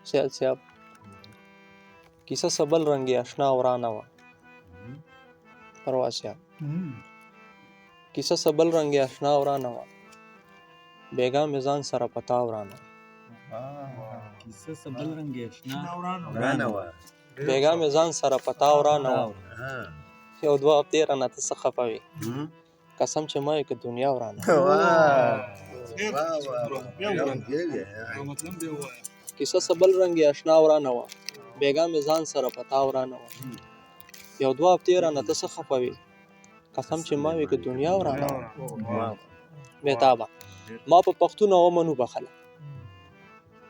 سیال صاحب کیسه سبل رنگی آشنا ورانه وه پرواز صاحب کیسه سبل رنگی آشنا ورانه وه بیګا مې ځان سره پتا ورانه وه کیسه سبل رنگی آشنا ورانه وه بیګا مې ځان سره پتا ورانه وه یو دوه هفتې رانه ته څه خفه وې قسم چې ما یې که دنیا ورانه کیسه سبل رنگی آشنا ورانه وه بیګا مې ځان سره پتا ورانه وه یو دوه هفتې رانه ته څه خفه وې قسم چې ما یې که دنیا ورانه وه بېتابه ما په پښتون او منو بخله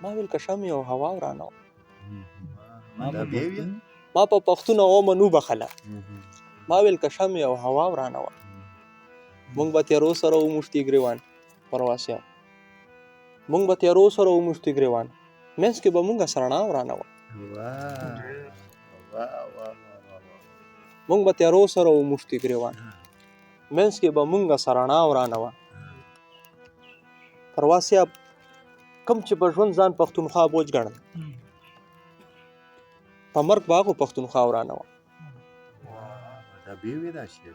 ما ویل که شمع او هوا ورانه وه ما په پښتون او منو بخله ما ویل که شمع او هوا ورانه وه مونږ به تیرو سره وموشتي ګریوان پرواز صاحب مونږ به تیرو سره وموشتي ګریوان منځ کې به مونږه سرڼا ورانه وه مونږ به تیرو سره وموشتي ګریوان منځ کې به مونږه سرڼا ورانه وه پرواز صاحب کم چې په ژوند ځان پښتونخوا بوج ګڼل په مرګ به هغو پښتونخوا ورانه وه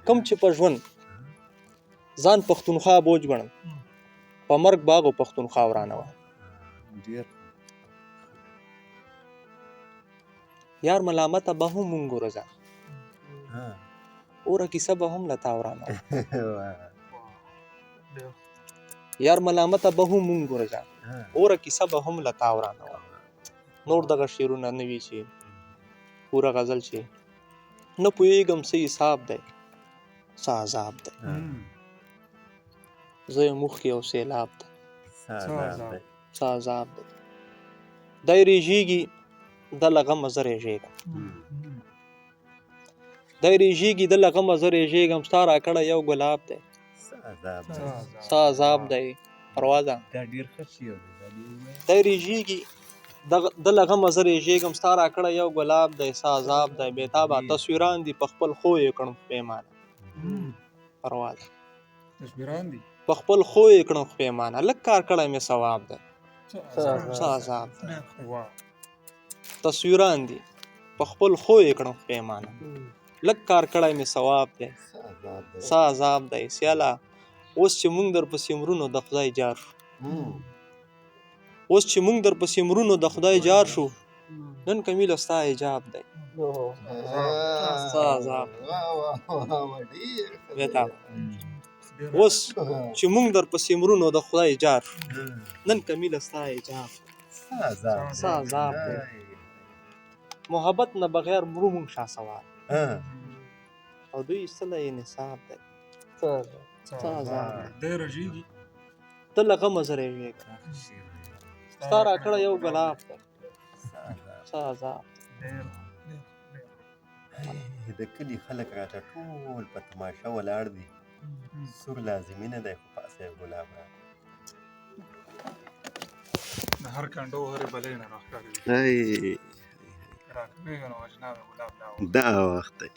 کم چې په ژوند ځان پښتونخوا بوج ګڼل په مرګ به هغو پښتونخوا ورانه وه یار ملامته به هم مونږ ورځه اوره کیسه به هم له تا ورانه وه یار ملامته به هم مونږ ورځه اوره کیسه به هم له تا ورانه وه نور دغه شعرونه نه وي چې پوره غزل چې نه پوهېږم څه حساب دی څه عذاب دی زه یم اوښکې او سیلاب دی څه عذاب دی دی ریژېږي ده له غمه زه ریژېږم دی ریژېږي ده له غمه زه ریژېږم ستا راکړی یو ګلاب دی څه عذاب دی پروازه دی ریژېږي ده له غمه زه ریژېږم ستا راکړی یو ګلاب دی څه عذاب دی بېتابه تصویران دي په خپل خو یې کړم پښېمانه پروازه په خپل خو یې کړم پښېمانه لږ کار کړی مې ثواب دی څه عذاب دی تصویران دي په خپل خو یې کړم پښېمانه لږ کار کړی مې ثواب دی څه عذاب دی سیاله اوس چې مونږ درپسې مرونو د خدای جار شو اوس چې مونږ درپسې مرونو د خدای جار شو نن کمیله ستا ایجاب دی څه عذاب بېتابه اوس چې مونږ درپسې مرونو د خدای جار شو نن کمیله ستا ایجاب څه عذاب دی محبت نه بغیر مرو مونږ شاسوار او دوی ایستلی یې نصاب دی څه عذاب دی ته له غمه زه ریژېږم ستا راکړی یو ګلاب دی څه عذاب د کلي خلک راته ټول په تماشه ولاړ دي سور لازمي نه دی خو پاسه یو ګلاب د هر کنډو هرې بلې نه راښکاري دا وخت دی